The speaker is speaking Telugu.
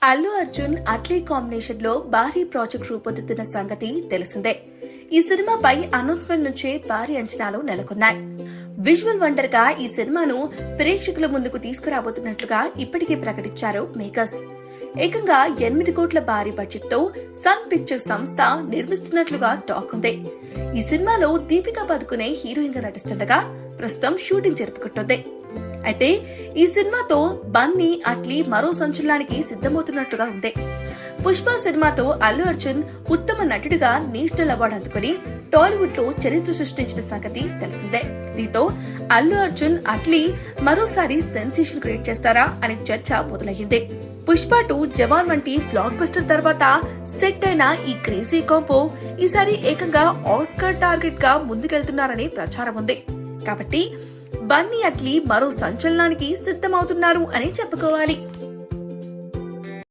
అల్లు అర్జున్ అట్లీ కాంబినేషన్ లో భారీ ప్రాజెక్ట్ రూపొందుతున్న సంగతి తెలిసిందే. ఈ సినిమాపై అనౌన్స్మెంట్ నుంచే భారీ అంచనాలు నెలకొన్నాయి. విజువల్ వండర్ గా ఈ సినిమాను ప్రేక్షకుల ముందుకు తీసుకురాబోతున్నట్లుగా ఇప్పటికే ప్రకటించారు మేకర్స్. ఏకంగా 8 కోట్ల భారీ బడ్జెట్ తో సన్ పిక్చర్స్ సంస్థ నిర్మిస్తున్నట్లుగా టాక్ ఉంది. ఈ సినిమాలో దీపికా పదుకునే హీరోయిన్ గా నటిస్తుండగా ప్రస్తుతం షూటింగ్ జరుపుకుంటుంది. అయితే ఈ సినిమాతో బన్నీ అట్లీ మరో సంచలనానికి సిద్ధమవుతున్నట్లుగా ఉంది. పుష్ప సినిమాతో అల్లు అర్జున్ ఉత్తమ నటుడిగా నేషనల్ అవార్డు అందుకుని టాలీవుడ్ లో చరిత్ర సృష్టించిన సంగతి తెలిసిందే. దీంతో అల్లు అర్జున్ అట్లీ మరోసారి సెన్సేషన్ క్రియేట్ చేస్తారా అనే చర్చ మొదలయ్యింది. పుష్ప 2, జవాన్ వంటి బ్లాక్ బస్టర్ తర్వాత సెట్ అయిన ఈ క్రేజీ కాంపో ఈసారి ఏకంగా ఆస్కర్ టార్గెట్ గా ముందుకెళ్తున్నారనే ప్రచారం ఉంది. కాబట్టి బన్నీ అట్లీ మరో సంచలనానికి సిద్ధమవుతున్నారు అని చెప్పుకోవాలి.